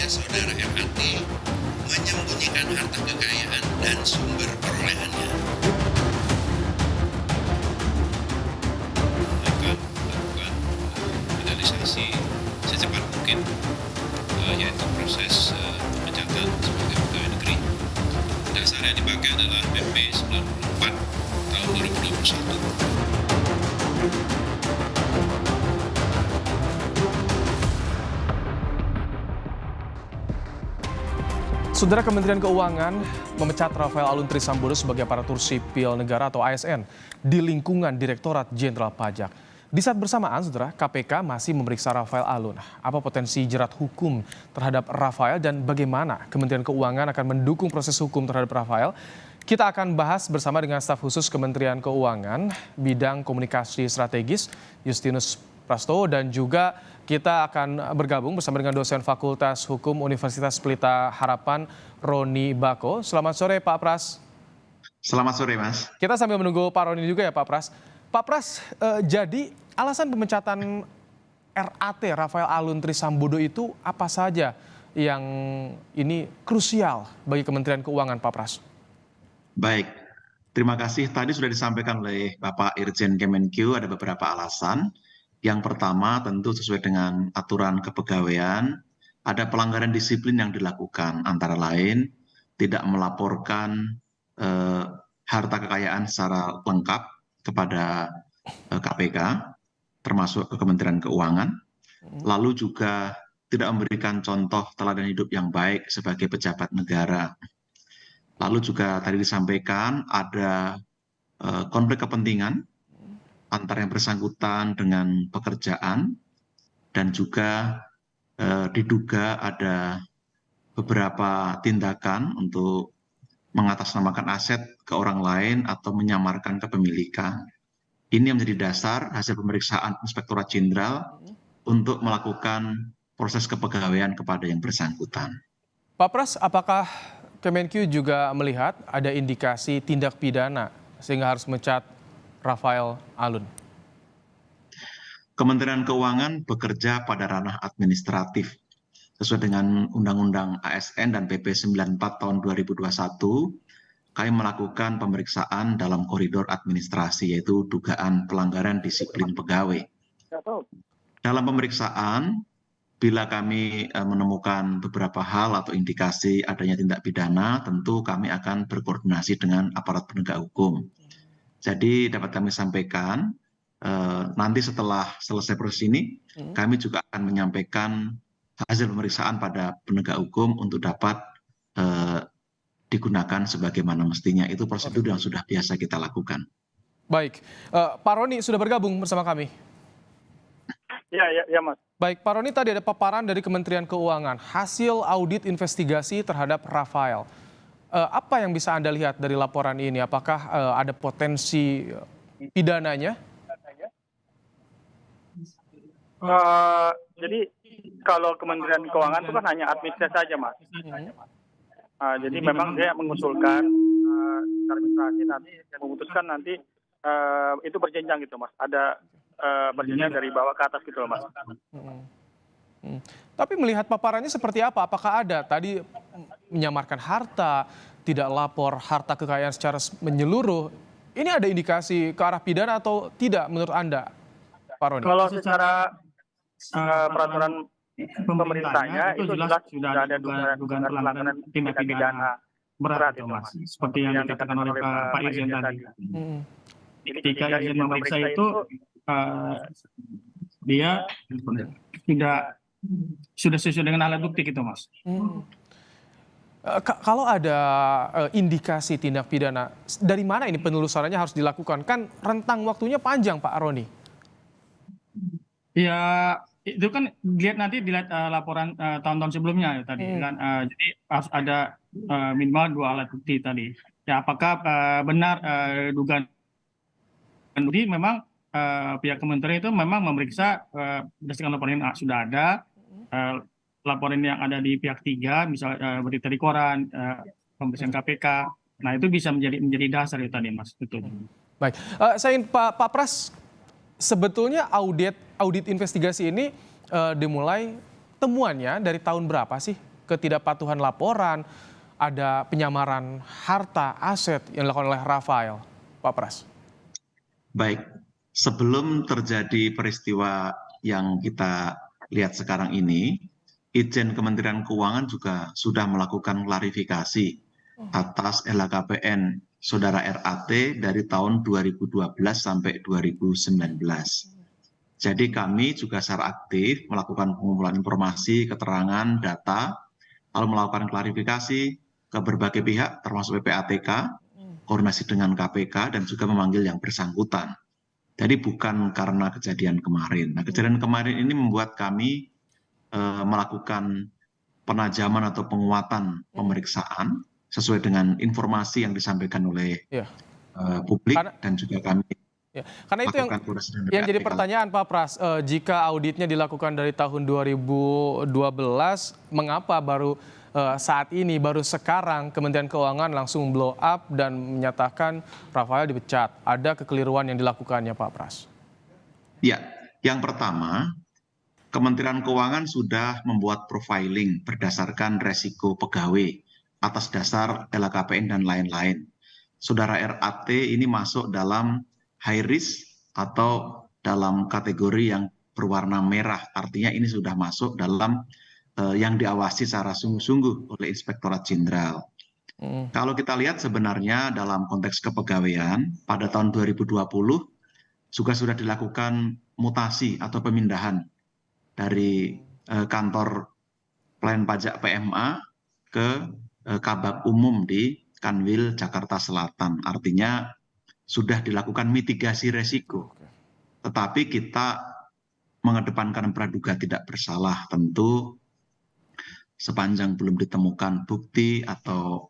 saudara RAT menyembunyikan harta kekayaan dan sumber perolehannya. Akan melakukan finalisasi secepat mungkin, yaitu proses pemecatan sebagai pegawai negeri. Dasar yang dipakai adalah PP 94 tahun 2021. Saudara, Kementerian Keuangan memecat Rafael Alun Trisambodo sebagai aparatur sipil negara atau ASN di lingkungan Direktorat Jenderal Pajak. Di saat bersamaan, saudara, KPK masih memeriksa Rafael Alun. Apa potensi jerat hukum terhadap Rafael dan bagaimana Kementerian Keuangan akan mendukung proses hukum terhadap Rafael? Kita akan bahas bersama dengan staf khusus Kementerian Keuangan, bidang komunikasi strategis, Justinus Prastowo, dan juga kita akan bergabung bersama dengan dosen Fakultas Hukum Universitas Pelita Harapan, Roni Bako. Selamat sore, Pak Pras. Selamat sore, Mas. Kita sambil menunggu Pak Roni juga ya, Pak Pras. Pak Pras, jadi alasan pemecatan RAT Rafael Alun Trisambodo itu apa saja yang ini krusial bagi Kementerian Keuangan, Pak Pras? Baik, terima kasih. Tadi sudah disampaikan oleh Bapak Irjen Kemenkeu ada beberapa alasan. Yang pertama tentu sesuai dengan aturan kepegawaian, ada pelanggaran disiplin yang dilakukan, antara lain tidak melaporkan harta kekayaan secara lengkap kepada KPK, termasuk ke Kementerian Keuangan, lalu juga tidak memberikan contoh teladan hidup yang baik sebagai pejabat negara. Lalu juga tadi disampaikan ada konflik kepentingan antara yang bersangkutan dengan pekerjaan, dan juga diduga ada beberapa tindakan untuk mengatasnamakan aset ke orang lain atau menyamarkan kepemilikan. Ini yang menjadi dasar hasil pemeriksaan Inspektorat Jenderal untuk melakukan proses kepegawaian kepada yang bersangkutan. Pak Pras, apakah Kemenkeu juga melihat ada indikasi tindak pidana sehingga harus memecat Rafael Alun? Kementerian Keuangan bekerja pada ranah administratif sesuai dengan Undang-Undang ASN dan PP 94 tahun 2021. Kami melakukan pemeriksaan dalam koridor administrasi, yaitu dugaan pelanggaran disiplin pegawai. Dalam pemeriksaan, bila kami menemukan beberapa hal atau indikasi adanya tindak pidana, tentu kami akan berkoordinasi dengan aparat penegak hukum. Jadi dapat kami sampaikan, nanti setelah selesai proses ini, kami juga akan menyampaikan hasil pemeriksaan pada penegak hukum untuk dapat digunakan sebagaimana mestinya. Itu prosedur yang sudah biasa kita lakukan. Baik, Pak Roni sudah bergabung bersama kami. Ya, Mas. Baik, Pak Roni, tadi ada paparan dari Kementerian Keuangan, hasil audit investigasi terhadap Rafael. Apa yang bisa Anda lihat dari laporan ini? Apakah ada potensi pidananya? Jadi kalau Kementerian Keuangan itu kan hanya administrasi saja, Mas. Jadi memang dia mengusulkan administrasi, nanti memutuskan nanti itu berjenjang gitu, Mas. Ada berjenjang dari bawah ke atas gitu loh, Mas. Tapi melihat paparannya seperti apa? Apakah ada tadi menyamarkan harta, tidak lapor harta kekayaan secara menyeluruh? Ini ada indikasi ke arah pidana atau tidak menurut Anda, Pak Roni? Kalau secara peraturan pemerintahnya itu jelas sudah ada dugaan pelanggaran tindak pidana berat itu, Mas. Seperti yang dikatakan oleh Pak Irjen tadi. Ketika Irjen memeriksa itu dia tidak sudah sesuai dengan alat bukti gitu, Mas. Kalau ada indikasi tindak pidana, dari mana ini penelusurannya harus dilakukan? Kan rentang waktunya panjang, Pak Roni. Ya, itu kan dilihat laporan tahun-tahun sebelumnya ya, tadi kan. Jadi harus ada minimal 2 alat bukti tadi. Ya, apakah benar dugaan bukti memang pihak kementerian itu memang memeriksa berdasarkan laporan yang sudah ada, laporan yang ada di pihak 3, misalnya berita di koran, pemeriksaan KPK. Nah, itu bisa menjadi dasar itu tadi, Mas. Betul. Baik, saya ingin Pak Pras, sebetulnya audit investigasi ini dimulai temuannya dari tahun berapa sih, ketidakpatuhan laporan, ada penyamaran harta aset yang dilakukan oleh Rafael, Pak Pras? Baik, sebelum terjadi peristiwa yang kita lihat sekarang ini, Itjen Kementerian Keuangan juga sudah melakukan klarifikasi atas LHKPN Saudara RAT dari tahun 2012 sampai 2019. Jadi kami juga secara aktif melakukan pengumpulan informasi, keterangan, data, lalu melakukan klarifikasi ke berbagai pihak termasuk PPATK, koordinasi dengan KPK dan juga memanggil yang bersangkutan. Jadi bukan karena kejadian kemarin. Nah, kejadian kemarin ini membuat kami melakukan penajaman atau penguatan pemeriksaan sesuai dengan informasi yang disampaikan oleh publik dan juga kami. Karena itu yang jadi pertanyaan Pak Pras, jika auditnya dilakukan dari tahun 2012, mengapa baru saat ini, baru sekarang Kementerian Keuangan langsung blow up dan menyatakan Rafael dipecat? Ada kekeliruan yang dilakukannya Pak Pras? Ya, yang pertama, Kementerian Keuangan sudah membuat profiling berdasarkan resiko pegawai atas dasar LHKPN dan lain-lain. Saudara RAT ini masuk dalam high risk atau dalam kategori yang berwarna merah. Artinya ini sudah masuk dalam yang diawasi secara sungguh-sungguh oleh Inspektorat Jenderal. Kalau kita lihat sebenarnya dalam konteks kepegawaian, pada tahun 2020 juga sudah dilakukan mutasi atau pemindahan dari kantor pelayan pajak PMA ke Kabak Umum di Kanwil Jakarta Selatan. Artinya sudah dilakukan mitigasi resiko. Tetapi kita mengedepankan praduga tidak bersalah. Tentu sepanjang belum ditemukan bukti atau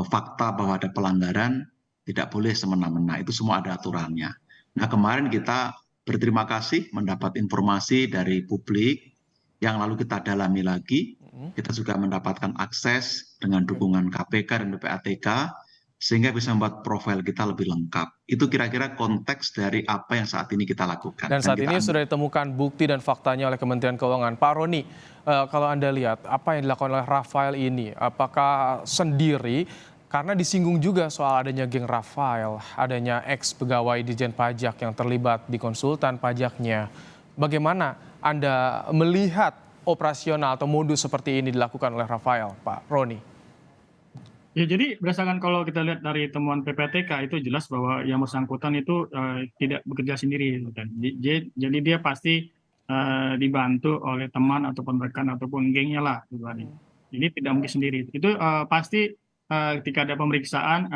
fakta bahwa ada pelanggaran, tidak boleh semena-mena. Itu semua ada aturannya. Nah, kemarin kita berterima kasih mendapat informasi dari publik yang lalu kita dalami lagi. Kita juga mendapatkan akses dengan dukungan KPK dan PPATK sehingga bisa membuat profil kita lebih lengkap. Itu kira-kira konteks dari apa yang saat ini kita lakukan. Dan saat ini sudah ditemukan bukti dan faktanya oleh Kementerian Keuangan. Pak Roni, kalau Anda lihat apa yang dilakukan oleh Rafael ini, apakah sendiri? Karena disinggung juga soal adanya geng Rafael, adanya ex-pegawai Ditjen Pajak yang terlibat di konsultan pajaknya. Bagaimana Anda melihat operasional atau modus seperti ini dilakukan oleh Rafael, Pak Roni? Ya, jadi berdasarkan kalau kita lihat dari temuan PPATK itu jelas bahwa yang bersangkutan itu tidak bekerja sendiri. Jadi dia pasti dibantu oleh teman ataupun rekan ataupun gengnya lah. Jadi tidak mungkin sendiri. Itu pasti ketika ada pemeriksaan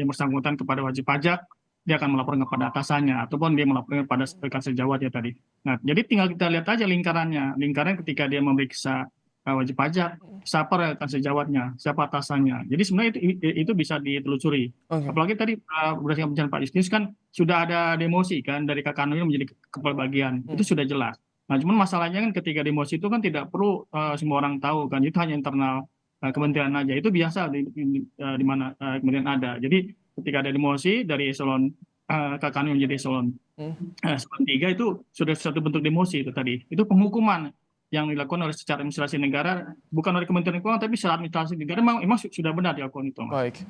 yang bersangkutan kepada wajib pajak, dia akan melaporkan kepada atasannya ataupun dia melaporkan kepada rekan sejawat ya tadi. Nah, jadi tinggal kita lihat aja lingkarannya. Lingkaran ketika dia memeriksa wajib pajak, siapa rekan sejawatnya, siapa atasannya. Jadi sebenarnya itu bisa ditelusuri. Apalagi tadi berdasarkan penjelasan Pak Justinus kan sudah ada demosi kan dari Kak Kanwil menjadi kepala bagian. Itu sudah jelas. Nah, cuman masalahnya kan ketika demosi itu kan tidak perlu semua orang tahu kan. Itu hanya internal kementerian aja. Itu biasa di mana kementerian ada. Jadi ketika ada demosi dari eselon Kak Kanwil menjadi eselon 3 itu sudah satu bentuk demosi itu tadi. Itu penghukuman yang dilakukan oleh secara administrasi negara, bukan oleh Kementerian Keuangan, tapi secara administrasi negara memang sudah benar dilakukan itu. Baik.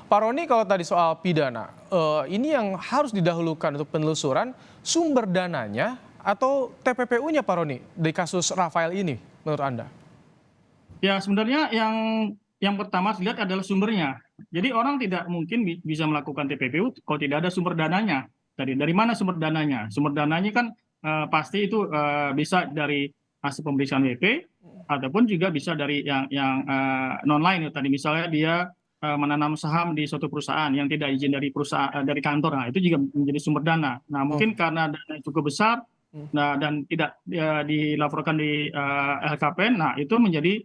Pak Roni, kalau tadi soal pidana, ini yang harus didahulukan untuk penelusuran sumber dananya atau TPPU-nya Pak Roni di kasus Rafael ini menurut Anda? Ya sebenarnya yang pertama harus dilihat adalah sumbernya. Jadi orang tidak mungkin bisa melakukan TPPU kalau tidak ada sumber dananya. Dari mana sumber dananya? Sumber dananya kan pasti itu bisa dari hasil pemeriksaan WP ataupun juga bisa dari yang non lain. Tadi misalnya dia menanam saham di suatu perusahaan yang tidak izin dari perusahaan dari kantor, nah itu juga menjadi sumber dana. Nah mungkin karena dana cukup besar dan tidak dilaporkan di LHKPN, nah itu menjadi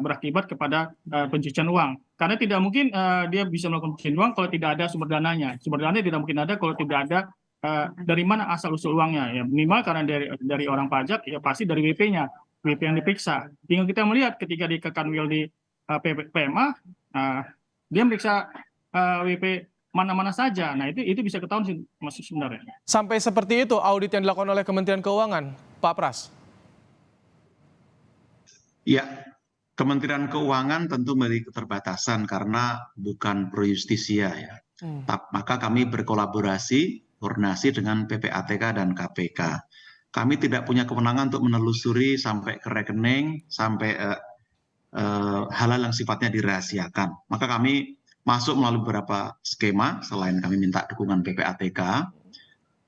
berakibat kepada pencucian uang. Karena tidak mungkin dia bisa melakukan pencucian uang kalau tidak ada sumber dananya. Sumber dananya tidak mungkin ada kalau tidak ada dari mana asal usul uangnya. Ya minimal karena dari orang pajak, ya pasti dari WP-nya, WP yang diperiksa. Tinggal kita melihat ketika di Kanwil di PMA, dia meriksa WP mana-mana saja. Nah itu bisa ketahuan sih Mas sebenarnya. Sampai seperti itu audit yang dilakukan oleh Kementerian Keuangan, Pak Pras? Ya, Kementerian Keuangan tentu memiliki keterbatasan karena bukan pro justisia ya. Maka kami berkolaborasi, koordinasi dengan PPATK dan KPK. Kami tidak punya kewenangan untuk menelusuri sampai ke rekening, sampai hal-hal yang sifatnya dirahasiakan. Maka kami masuk melalui beberapa skema, selain kami minta dukungan PPATK,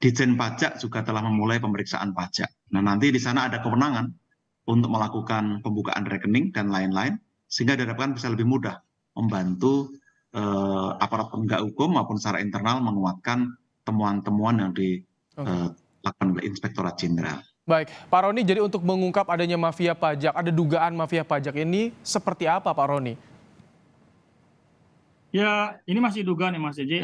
Ditjen Pajak juga telah memulai pemeriksaan pajak. Nah, nanti di sana ada kewenangan untuk melakukan pembukaan rekening dan lain-lain, sehingga diharapkan bisa lebih mudah membantu aparat penegak hukum maupun secara internal menguatkan temuan-temuan yang dilakukan oleh Inspektorat Jenderal. Baik, Pak Roni, jadi untuk mengungkap adanya mafia pajak, ada dugaan mafia pajak ini seperti apa, Pak Roni? Ya, ini masih dugaan ya Mas Eji.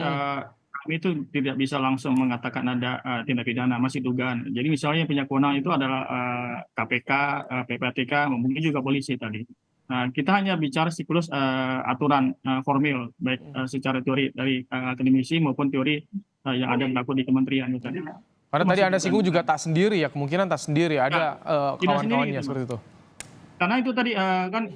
Kami itu tidak bisa langsung mengatakan ada tindak pidana, masih dugaan. Jadi misalnya yang punya kewenangan itu adalah KPK, PPATK, mungkin juga polisi tadi. Nah, kita hanya bicara siklus aturan formil, baik secara teori dari akademisi maupun teori yang ada berlaku di kementerian itu tadi. Karena tadi Anda singgung juga tak sendiri ya, kemungkinan tak sendiri, ada kawan-kawannya seperti itu. Karena itu tadi kan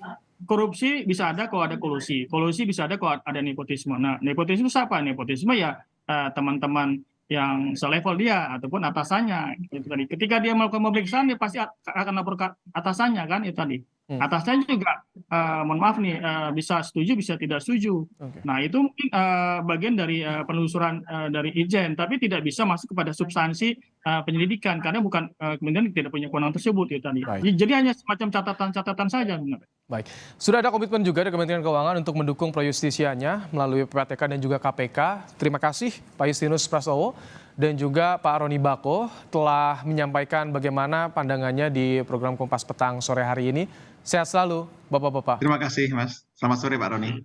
korupsi bisa ada kalau ada kolusi, kolusi bisa ada kalau ada nepotisme. Nah, nepotisme siapa? Nepotisme ya teman-teman yang selevel dia ataupun atasannya itu tadi. Ketika dia melakukan pemeriksaan dia pasti akan lapor ke atasannya kan itu tadi. Atasannya juga mohon maaf nih bisa setuju bisa tidak setuju. Nah, itu mungkin bagian dari penelusuran dari Irjen, tapi tidak bisa masuk kepada substansi penyelidikan karena bukan kemudian tidak punya kewenangan tersebut itu tadi. Jadi hanya semacam catatan-catatan saja. Baik, sudah ada komitmen juga dari Kementerian Keuangan untuk mendukung pro justisianya melalui PPATK dan juga KPK. Terima kasih Pak Justinus Prastowo dan juga Pak Roni Bako telah menyampaikan bagaimana pandangannya di program Kompas Petang sore hari ini. Sehat selalu, Bapak-Bapak. Terima kasih, Mas. Selamat sore, Pak Roni.